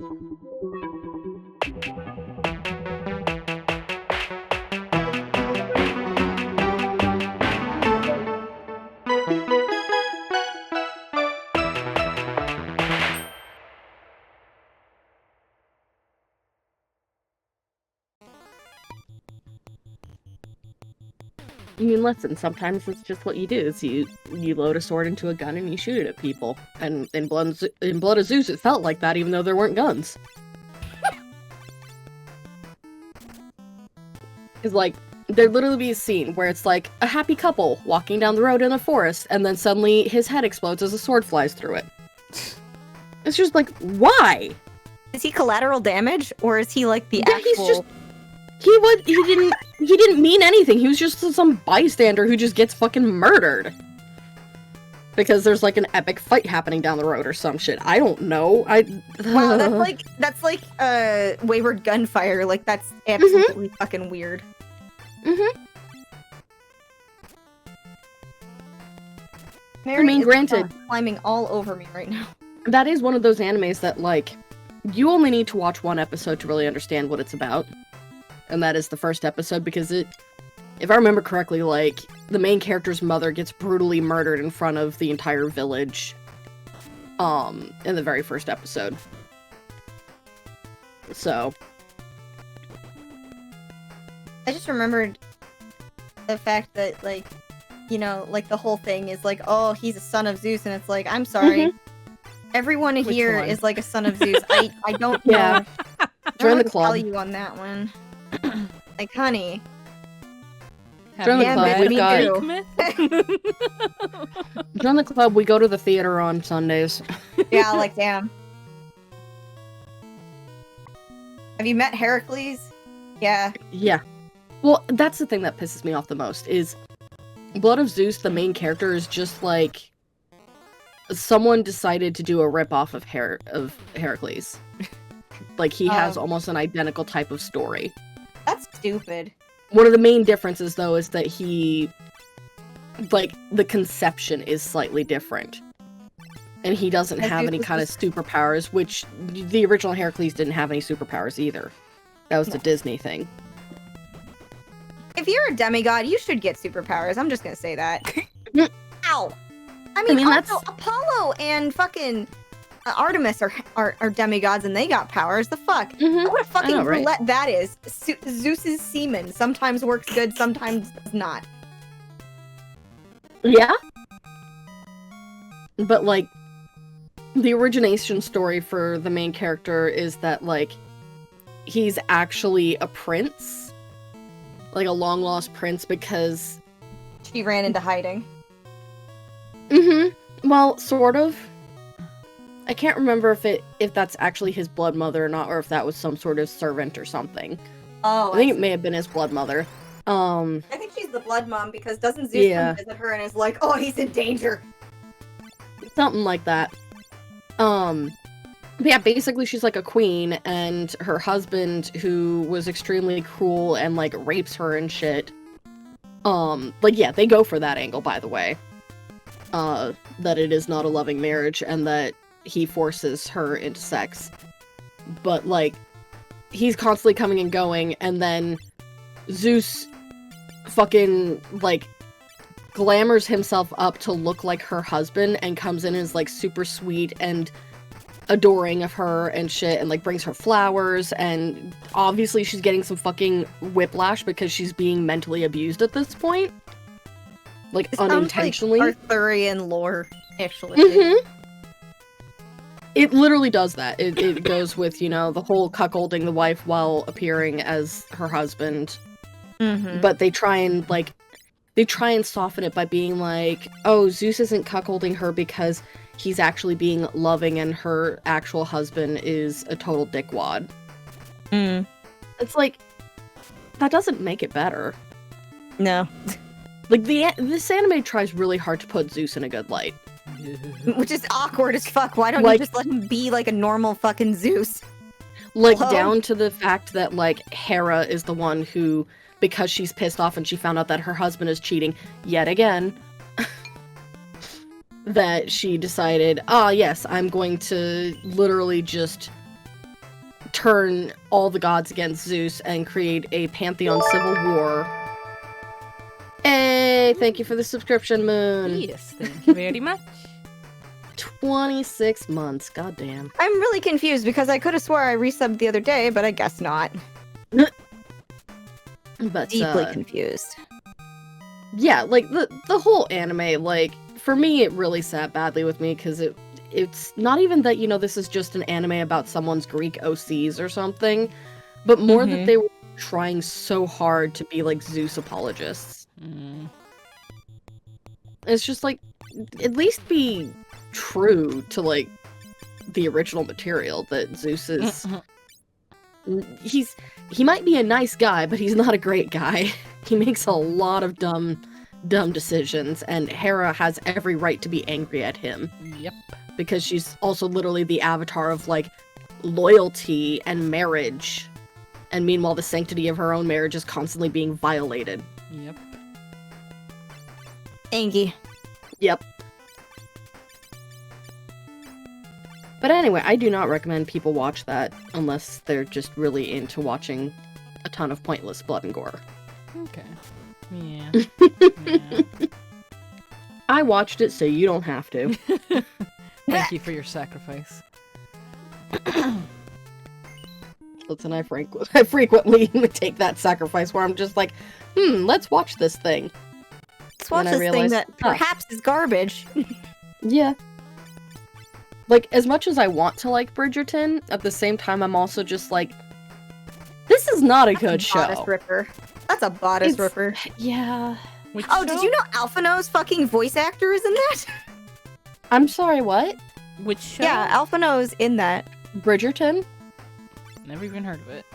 I mean, listen, sometimes it's just what you do, is you load a sword into a gun and you shoot it at people. And in Blood of Zeus, it felt like that, even though there weren't guns. It's like, there'd literally be a scene where it's like a happy couple walking down the road in a forest, and then suddenly his head explodes as a sword flies through it. It's just like, why? Is he collateral damage, or is he like the actual... He's just... He didn't mean anything. He was just some bystander who just gets fucking murdered. Because there's like an epic fight happening down the road or some shit. I don't know. Wow, that's like wayward gunfire. Like, that's absolutely fucking weird. I mean, granted, climbing all over me right now. That is one of those animes that, like, you only need to watch one episode to really understand what it's about. And that is the first episode, because if I remember correctly, like, the main character's mother gets brutally murdered in front of the entire village, in the very first episode. So. I just remembered the fact that, like, you know, like, the whole thing is like, oh, he's a son of Zeus, and it's like, I'm sorry. Everyone here is like a son of Zeus. I don't know. Yeah. Join the club. Tell you on that one. Like, honey. Join the club. We've got... Join the club. We go to the theater on Sundays. Yeah, like, damn. Have you met Heracles? Yeah. Yeah. Well, that's the thing that pisses me off the most, is Blood of Zeus, the main character, is just like someone decided to do a ripoff of Heracles. Like, he has almost an identical type of story. That's stupid. One of the main differences, though, is that the conception is slightly different. And he doesn't have any kind of superpowers, which the original Heracles didn't have any superpowers either. That was the Disney thing. If you're a demigod, you should get superpowers. I'm just gonna say that. Ow! I mean also, Apollo and fucking Artemis are demigods, and they got powers. The fuck? What a fucking roulette that is. Zeus's semen sometimes works good, sometimes does not. Yeah? But, like, the origination story for the main character is that, like, he's actually a prince. Like, a long-lost prince, because... she ran into hiding. Well, sort of. I can't remember if that's actually his blood mother or not, or if that was some sort of servant or something. Oh, I think it may have been his blood mother. I think she's the blood mom, because doesn't Zeus come visit her and is like, oh, he's in danger? Something like that. But yeah, basically she's like a queen, and her husband, who was extremely cruel and, like, rapes her and shit. Like, yeah, they go for that angle, by the way. That it is not a loving marriage, and that he forces her into sex. But, like, he's constantly coming and going, and then Zeus fucking, like, glamours himself up to look like her husband, and comes in and is, like, super sweet and adoring of her and shit, and, like, brings her flowers, and obviously she's getting some fucking whiplash because she's being mentally abused at this point. Like, unintentionally. Like Arthurian lore, actually. It literally does that. It goes with, you know, the whole cuckolding the wife while appearing as her husband. But they try and soften it by being like, oh, Zeus isn't cuckolding her because he's actually being loving and her actual husband is a total dickwad. It's like, that doesn't make it better. No. Like, this anime tries really hard to put Zeus in a good light. Which is awkward as fuck. Why don't you just let him be like a normal fucking Zeus? Like, down to the fact that, like, Hera is the one who, because she's pissed off and she found out that her husband is cheating yet again, that she decided, yes, I'm going to literally just turn all the gods against Zeus and create a pantheon civil war. Hey, thank you for the subscription, Moon. Yes, thank you very much. 26 months, goddamn. I'm really confused because I could have swore I resubbed the other day, but I guess not. But Deeply confused. Yeah, like the whole anime, like for me, it really sat badly with me because it's not even that, you know, this is just an anime about someone's Greek OCs or something, but more that they were trying so hard to be like Zeus apologists. It's just like, at least be true to like the original material that Zeus is. He might be a nice guy, but he's not a great guy. He makes a lot of dumb decisions, and Hera has every right to be angry at him. Yep. Because she's also literally the avatar of, like, loyalty and marriage. And meanwhile, the sanctity of her own marriage is constantly being violated. Yep. Angie. Yep. But anyway, I do not recommend people watch that unless they're just really into watching a ton of pointless blood and gore. Okay. Yeah. Yeah. I watched it, so you don't have to. Thank you for your sacrifice. Listen, I frequently take that sacrifice where I'm just like, let's watch this thing. Let's watch this thing that perhaps is garbage. Yeah. Like, as much as I want to like Bridgerton, at the same time, I'm also just like, this is not a good show. Bodice ripper. That's a bodice ripper. Yeah. Which Oh, show? did you know Alphino's fucking voice actor is in that? I'm sorry, what? Which show? Yeah, Alphino's in that. Bridgerton? Never even heard of it.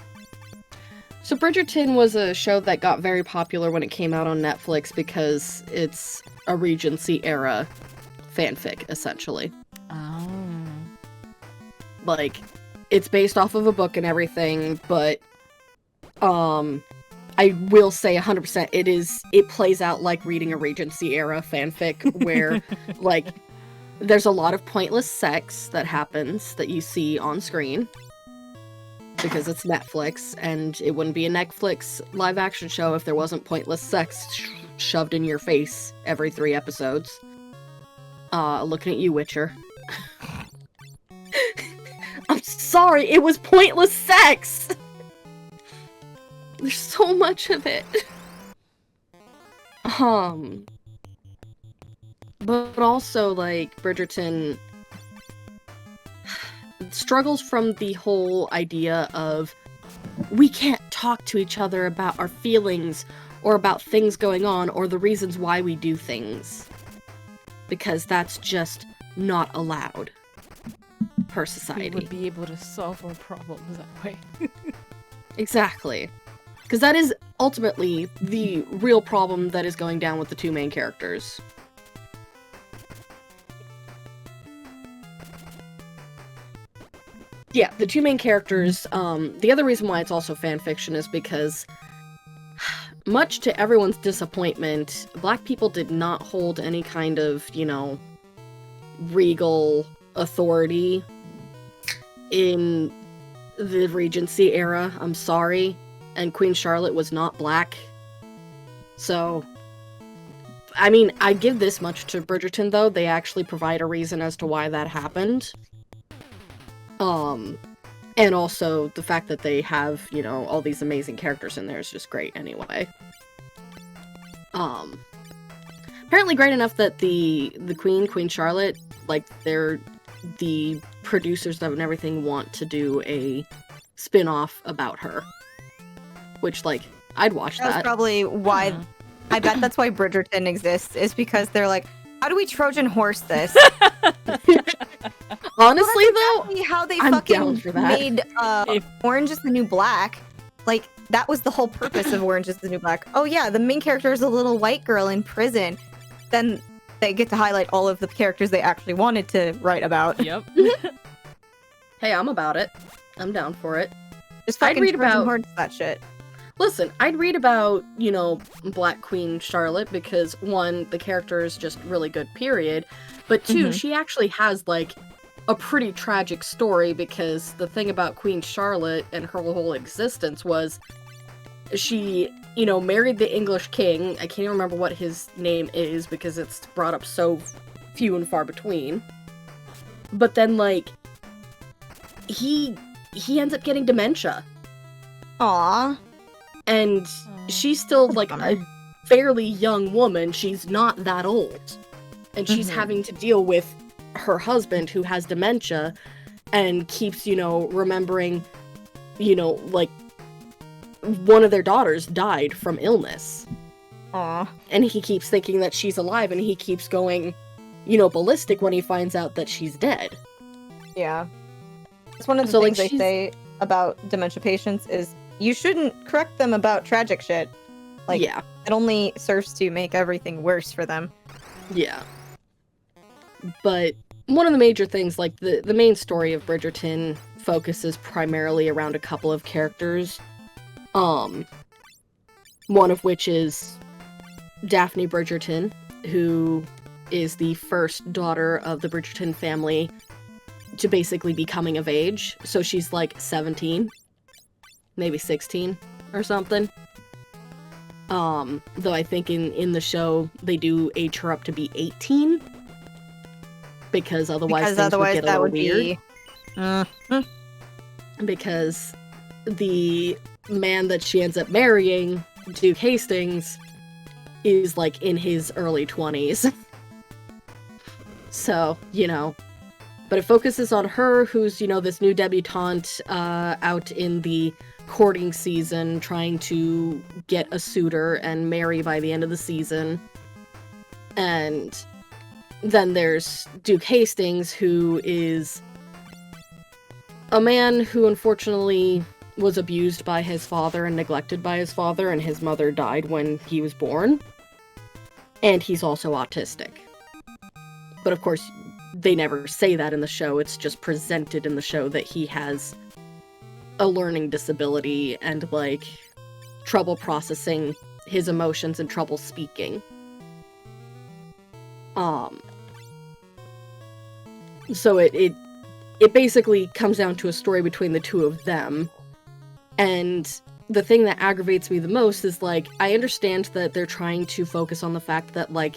So Bridgerton was a show that got very popular when it came out on Netflix because it's a Regency era fanfic, essentially. Oh. Like, it's based off of a book and everything, but I will say 100% it plays out like reading a Regency era fanfic where like there's a lot of pointless sex that happens that you see on screen because it's Netflix, and it wouldn't be a Netflix live action show if there wasn't pointless sex shoved in your face every 3 episodes. Looking at you, Witcher. I'm sorry, it was pointless sex! There's so much of it. But also, like, Bridgerton struggles from the whole idea of we can't talk to each other about our feelings or about things going on or the reasons why we do things. Because that's just not allowed per society. We would be able to solve our problems that way. Exactly. Because that is ultimately the real problem that is going down with the 2 main characters. Yeah, the 2 main characters, the other reason why it's also fanfiction is because, much to everyone's disappointment, Black people did not hold any kind of, you know, regal authority in the Regency era. I'm sorry. And Queen Charlotte was not Black. So, I mean, I give this much to Bridgerton, though. They actually provide a reason as to why that happened. And also, the fact that they have, you know, all these amazing characters in there is just great anyway. Apparently great enough that the Queen Charlotte, like, they're the producers of and everything want to do a spin-off about her. Which, like, I'd watch that. That's probably why, I bet that's why Bridgerton exists, is because they're like, how do we Trojan horse this? Honestly, well, though, how they I'm fucking down for that. made Orange is the New Black. Like, that was the whole purpose of Orange is the New Black. Oh yeah, the main character is a little white girl in prison. Then they get to highlight all of the characters they actually wanted to write about. Yep. Hey, I'm about it. I'm down for it. Just fucking I'd read Trojan about horse that shit. Listen, I'd read about, you know, Black Queen Charlotte because, 1, the character is just really good, period. But 2, she actually has, like, a pretty tragic story, because the thing about Queen Charlotte and her whole existence was she, married the English king. I can't remember what his name is because it's brought up so few and far between. But then, like, he ends up getting dementia. Aww. And she's still, like, a fairly young woman. She's not that old. And she's having to deal with her husband who has dementia and keeps, remembering, like, one of their daughters died from illness. Aww. And he keeps thinking that she's alive, and he keeps going, ballistic when he finds out that she's dead. Yeah. It's one of the things they say about dementia patients is you shouldn't correct them about tragic shit. Like, yeah. It only serves to make everything worse for them. Yeah. But one of the major things, like, the main story of Bridgerton focuses primarily around a couple of characters. One of which is Daphne Bridgerton, who is the first daughter of the Bridgerton family to basically be coming of age. So she's like 17, maybe 16 or something. Though I think in the show they do age her up to be 18. Because otherwise things would get a little weird. Because the man that she ends up marrying, Duke Hastings, is like in his early 20s. So, but it focuses on her, who's, this new debutante out in the courting season, trying to get a suitor and marry by the end of the season. And then there's Duke Hastings, who is a man who unfortunately was abused by his father and neglected by his father, and his mother died when he was born. And he's also autistic. But of course, they never say that in the show. It's just presented in the show that he has a learning disability and, like, trouble processing his emotions and trouble speaking. So it basically comes down to a story between the two of them. And the thing that aggravates me the most is, like, I understand that they're trying to focus on the fact that, like,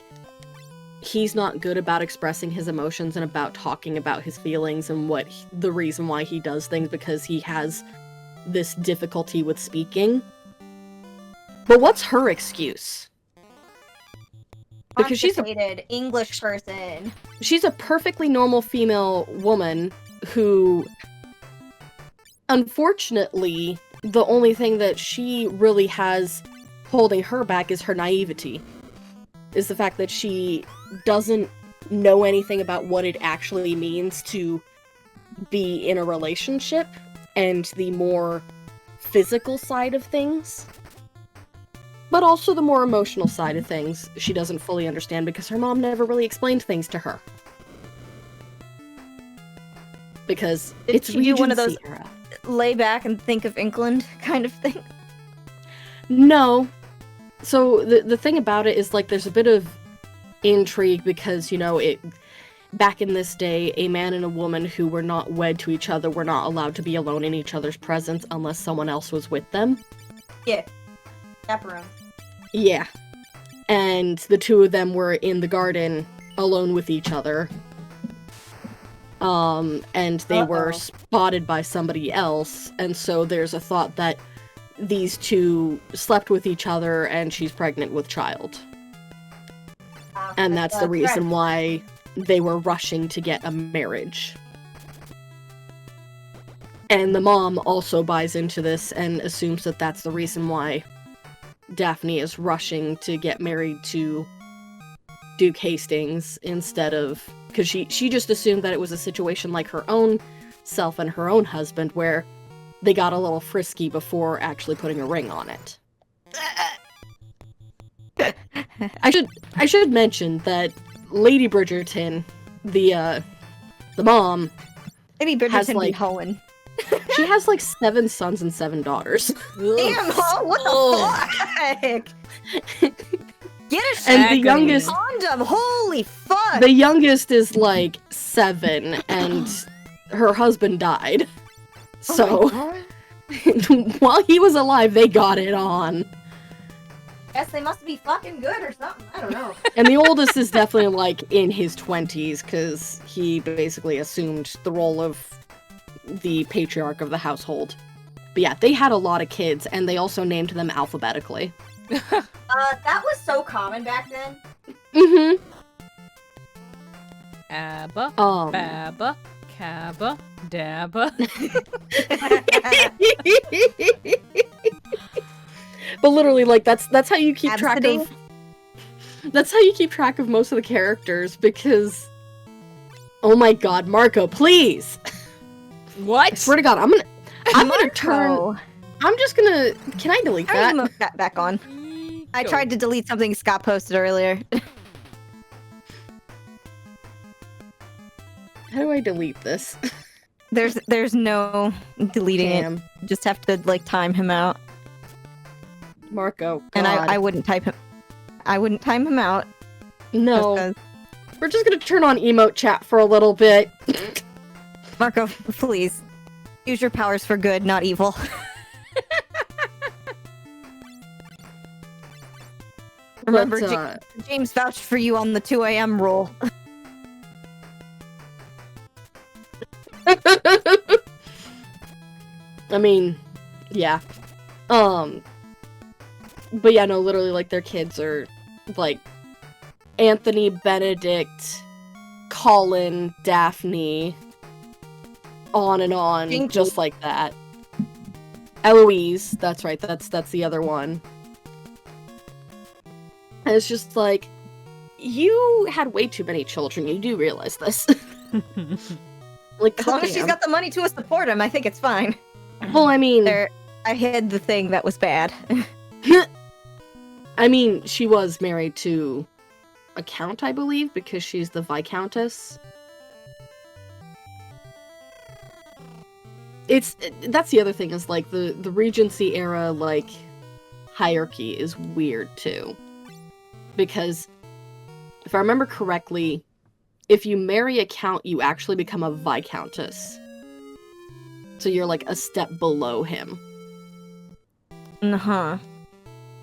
he's not good about expressing his emotions and about talking about his feelings and the reason why he does things, because he has this difficulty with speaking. But what's her excuse? Because she's a English person. She's a perfectly normal female woman who, unfortunately, the only thing that she really has holding her back is her naivety. Is the fact that she doesn't know anything about what it actually means to be in a relationship and the more physical side of things. But also the more emotional side of things she doesn't fully understand because her mom never really explained things to her. Because it's Regency one of those era. Lay back and think of England kind of thing? No. So the thing about it is, like, there's a bit of intrigue because, back in this day, a man and a woman who were not wed to each other were not allowed to be alone in each other's presence unless someone else was with them. Yeah. Chaperone. Yeah. And the two of them were in the garden alone with each other. And they were spotted by somebody else, and so there's a thought that these two slept with each other and she's pregnant with child. And that's the reason why they were rushing to get a marriage. And the mom also buys into this and assumes that that's the reason why Daphne is rushing to get married to Duke Hastings instead of... Because she just assumed that it was a situation like her own self and her own husband where they got a little frisky before actually putting a ring on it. I should mention that Lady Bridgerton, the mom, Lady Bridgerton has, like, be hoeing. She has like 7 sons and 7 daughters. Damn, what the fuck? Get a and the youngest condom. Holy fuck. The youngest is like 7 and her husband died. So, while he was alive, they got it on. Guess they must be fucking good or something. I don't know. And the oldest is definitely, like, in his 20s, because he basically assumed the role of the patriarch of the household. But yeah, they had a lot of kids, and they also named them alphabetically. That was so common back then. Mm-hmm. Abba, Baba, Cabba, Dabba. But literally, like, that's how you keep track of... That's how you keep track of most of the characters, because... Oh my god, Marco, please! What? I swear to god, I'm gonna turn... I'm just gonna... Can I delete that? Move that back on. I tried to delete something Scott posted earlier. How do I delete this? There's no deleting it. You just have to, like, time him out. Marco, god. And I wouldn't type him. I wouldn't time him out. No. We're just gonna turn on emote chat for a little bit. Marco, please. Use your powers for good, not evil. Remember, James vouched for you on the 2 a.m. rule. I mean, yeah. But yeah, no, literally, like, their kids are, like, Anthony, Benedict, Colin, Daphne, on and on, Thank just you. like that. Eloise, that's right, that's the other one. And it's just like, you had way too many children, you do realize this. Like, As long as she's got the money to support him, I think it's fine. Well, I mean... I hid the thing that was bad. I mean, she was married to a count, I believe, because she's the Viscountess. That's the other thing, is, like, the Regency era, like, hierarchy is weird, too. Because, if I remember correctly, if you marry a count, you actually become a Viscountess. So you're, like, a step below him. Uh-huh.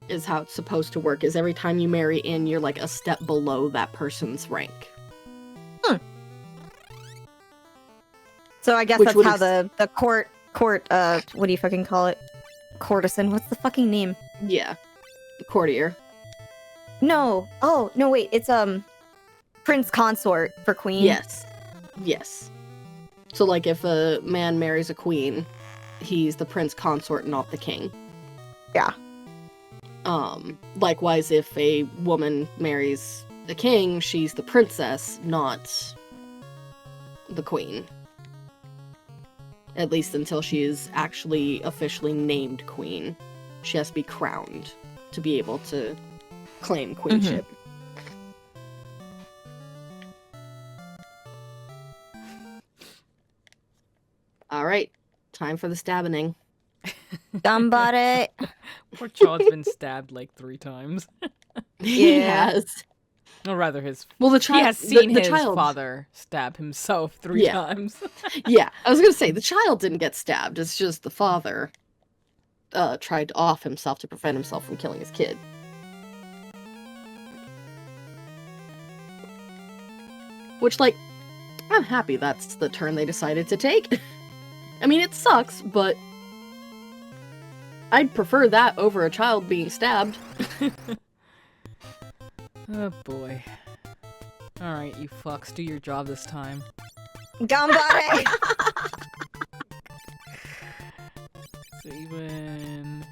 Is how it's supposed to work, is every time you marry in, you're, like, a step below that person's rank. So I guess that's how the court, what do you fucking call it? Courtesan, what's the fucking name? Yeah. Courtier. No. Oh, no, wait, it's, Prince Consort for Queen. Yes. Yes. So, like, if a man marries a queen, he's the Prince Consort, not the king. Yeah. Likewise, if a woman marries the king, she's the princess, not the queen. At least until she is actually officially named queen. She has to be crowned to be able to claim queenship. Alright, time for the stabbing. Somebody. Poor child's been stabbed like 3 times. He has. Or rather, he has seen his father stab himself 3 times. Yeah, I was gonna say, the child didn't get stabbed, it's just the father tried to off himself to prevent himself from killing his kid. Which, like, I'm happy that's the turn they decided to take. I mean, it sucks, but I'd prefer that over a child being stabbed. Oh boy. Alright, you fucks, do your job this time. Gambare! So even...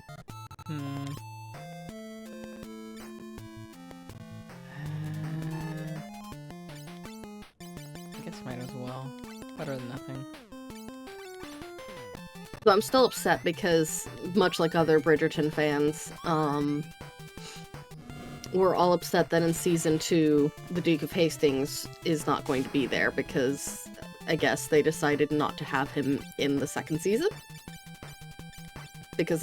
I guess might as well. Better than nothing. But I'm still upset because, much like other Bridgerton fans, we're all upset that in Season 2, the Duke of Hastings is not going to be there because, I guess, they decided not to have him in the second season? Because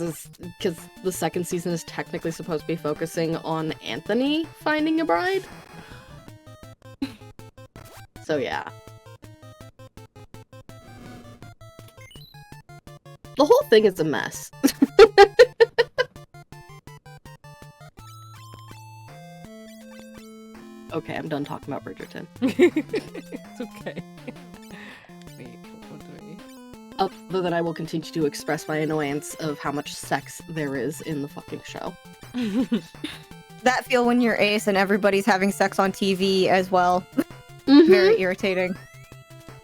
the second season is technically supposed to be focusing on Anthony finding a bride? So yeah. The whole thing is a mess. Okay, I'm done talking about Bridgerton. It's okay. Wait, what do we... Other than I will continue to express my annoyance of how much sex there is in the fucking show. That feel when you're Ace and everybody's having sex on TV as well. Very irritating.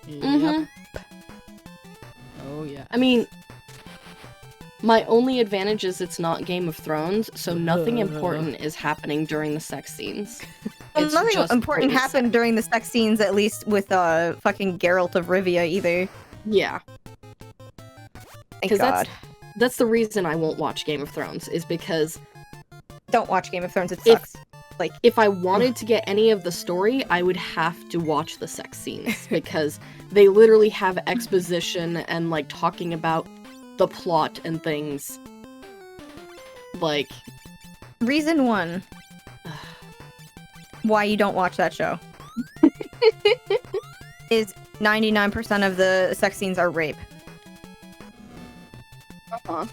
Yep. Oh yeah. I mean, my only advantage is it's not Game of Thrones, so nothing important is happening during the sex scenes. Well, nothing important happened during the sex scenes, at least with fucking Geralt of Rivia either. Yeah. Thank God. That's the reason I won't watch Game of Thrones, is because... Don't watch Game of Thrones, it sucks. If I wanted to get any of the story, I would have to watch the sex scenes, because they literally have exposition and, like, talking about the plot and things. Like... Reason 1. Why you don't watch that show. Is 99% of the sex scenes are rape. Uh-huh.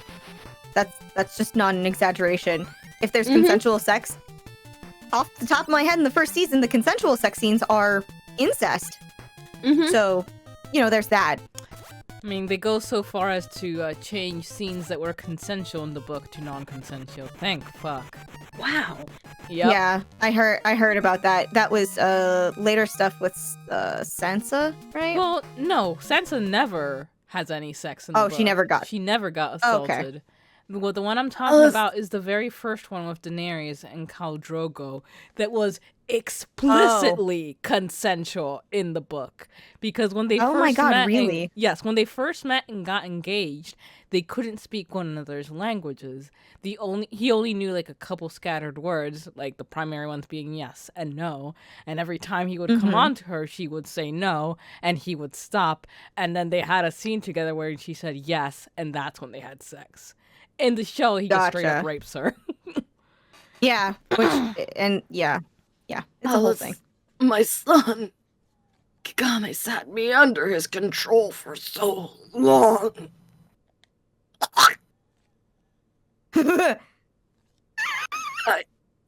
That's just not an exaggeration. If there's consensual sex, off the top of my head in the first season, the consensual sex scenes are incest. So, you know, there's that. I mean, they go so far as to change scenes that were consensual in the book to non-consensual. Thank fuck. Wow. Yep. Yeah, I heard about that. That was later stuff with Sansa, right? Well, no, Sansa never has any sex in the book. She never got assaulted. Okay. Well, the one I'm talking about is the very first one with Daenerys and Khal Drogo that was explicitly consensual in the book. Because when they when they first met and got engaged, they couldn't speak one another's languages. He only knew like a couple scattered words, like the primary ones being yes and no. And every time he would come on to her, she would say no, and he would stop. And then they had a scene together where she said yes, and that's when they had sex. In the show, he just straight up rapes her. Yeah, it's a whole thing. My son, Kagame sat me under his control for so long. I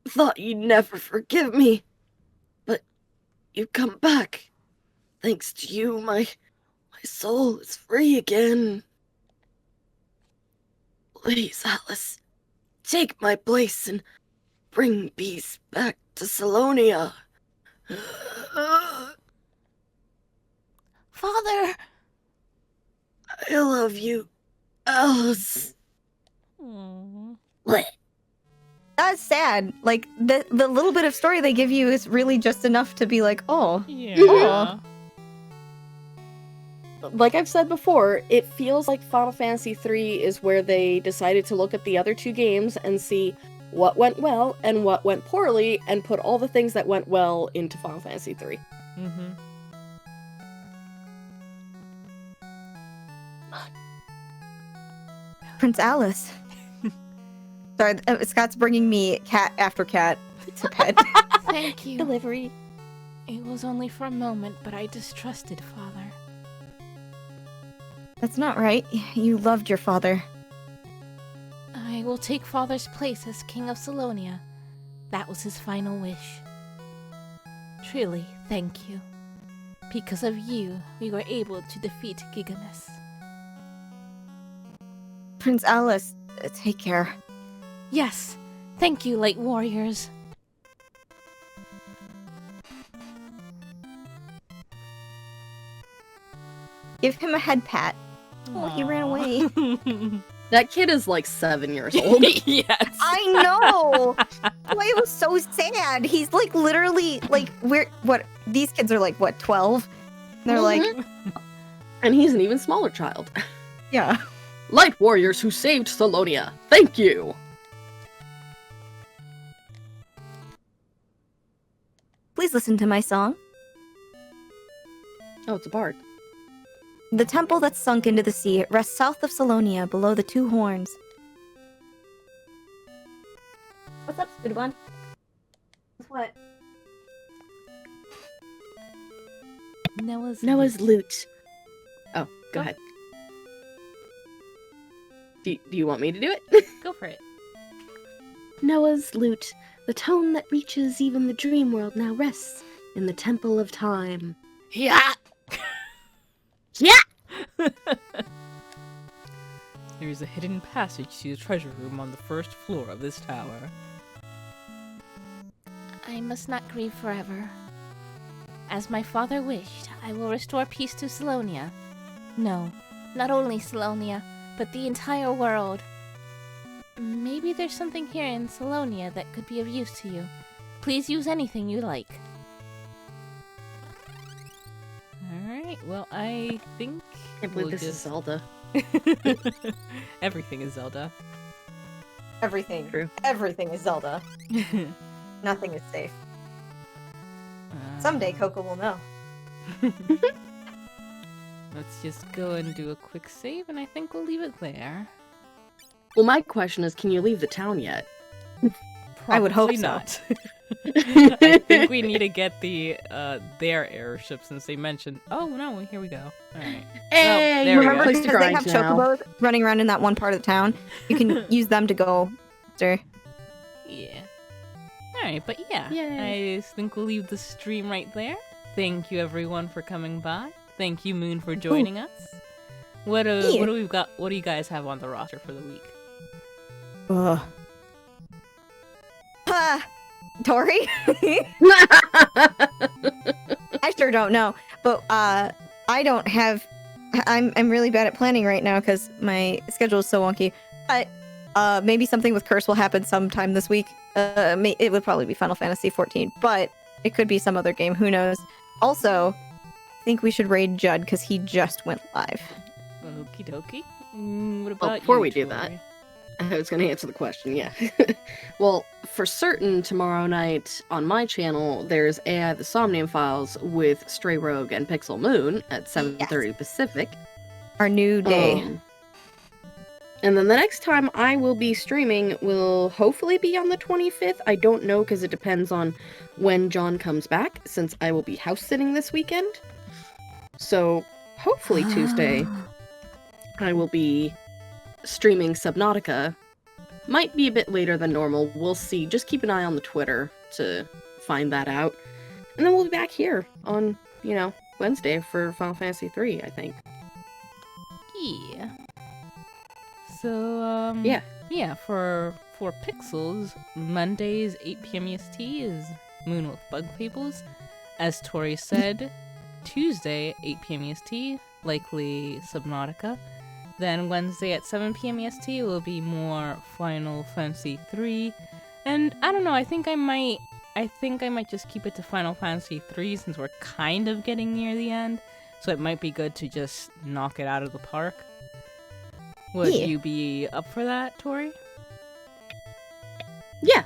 thought you'd never forgive me, but you've come back. Thanks to you, my soul is free again. Please, Alice, take my place and bring peace back to Salonia. Father! I love you, Alice. What? That's sad. Like, the little bit of story they give you is really just enough to be like, oh. Yeah. Like I've said before, it feels like Final Fantasy III is where they decided to look at the other two games and see what went well and what went poorly and put all the things that went well into Final Fantasy III. Prince Alice. Sorry, Scott's bringing me cat after cat to pet. Thank you. Delivery. It was only for a moment, but I distrusted Father. That's not right. You loved your father. I will take Father's place as King of Salonia. That was his final wish. Truly, thank you. Because of you, we were able to defeat Gigamus. Prince Alice, take care. Yes, thank you, light warriors. Give him a head pat. Oh, he ran away. That kid is like 7 years old. Yes. I know. Boy, it was so sad. He's like literally like these kids are like what, 12? They're like, and he's an even smaller child. Yeah. Light warriors who saved Salonia. Thank you. Please listen to my song. Oh, it's a bard. The temple that's sunk into the sea rests south of Salonia, below the two horns. What's up, stupid one? What? Noah's Noah's lute. Oh, go ahead. Do you want me to do it? Go for it. Noah's lute, the tone that reaches even the dream world now rests in the temple of time. Yeah. Yeah. There is a hidden passage to the treasure room on the first floor of this tower. I must not grieve forever. As my father wished, I will restore peace to Salonia. No, not only Salonia, but the entire world. Maybe there's something here in Salonia that could be of use to you. Please use anything you like. Alright, well, I think... I can't believe this is Zelda. Everything is Zelda. Everything. True. Everything is Zelda. Nothing is safe. Someday Coco will know. Let's just go and do a quick save, and I think we'll leave it there. Well, my question is, can you leave the town yet? I would hope Probably so. not. I think we need to get their airship since they mentioned. Oh no! Here we go. All right. Hey, there we Remember, go. because they have chocobos running around in that one part of the town. You can use them to go after. Yeah. Alright, but yeah. Yay. I think we'll leave the stream right there. Thank you everyone for coming by. Thank you, Moon, for joining us. What do we got? What do you guys have on the roster for the week? Tori? I sure don't know. But I don't have I'm really bad at planning right now because my schedule is so wonky. But maybe something with Curse will happen sometime this week. It would probably be Final Fantasy 14, but it could be some other game. Who knows? Also, I think we should raid Judd because he just went live. Okie dokie. What about before you, we do Tori? that, I was going to answer the question, yeah. Well, for certain, tomorrow night on my channel, there's AI The Somnium Files with Stray Rogue and Pixel Moon at 7:30 Pacific. Our new day. And then the next time I will be streaming will hopefully be on the 25th. I don't know because it depends on when John comes back, since I will be house sitting this weekend. So hopefully Tuesday I will be streaming Subnautica. Might be a bit later than normal. We'll see. Just keep an eye on the Twitter to find that out. And then we'll be back here on, Wednesday for Final Fantasy 3, I think. Yeah. So, yeah, for Pixels, Mondays, 8 p.m. EST is Moon with Bug Fables. As Tori said, Tuesday, 8 p.m. EST, likely Subnautica. Then Wednesday at 7 p.m. EST will be more Final Fantasy 3. And I don't know, I think I might just keep it to Final Fantasy 3 since we're kind of getting near the end. So it might be good to just knock it out of the park. Would you be up for that, Tori? Yeah.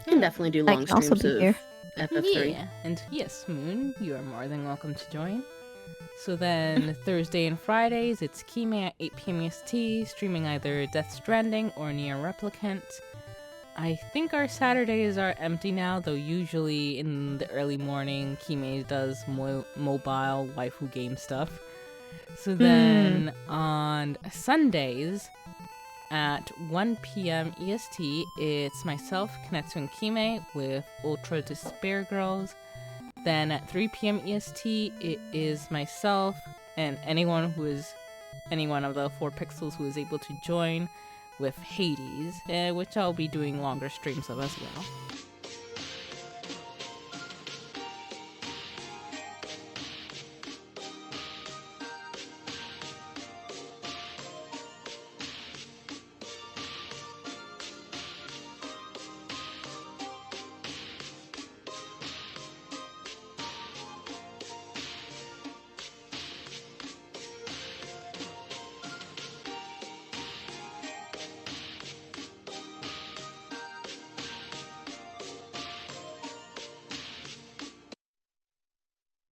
You can definitely do long I can also streams be of here. FF3. Yeah, and yes, Moon, you are more than welcome to join. So then, Thursday and Fridays, it's Kime at 8 p.m. EST, streaming either Death Stranding or Nier Replicant. I think our Saturdays are empty now, though usually in the early morning, Kime does mobile waifu game stuff. So then, on Sundays, at 1 p.m. EST, it's myself, Kinetsu and Kime, with Ultra Despair Girls. Then at 3 p.m. EST, it is myself and any one of the 4 Pixels who is able to join with Hades, which I'll be doing longer streams of as well.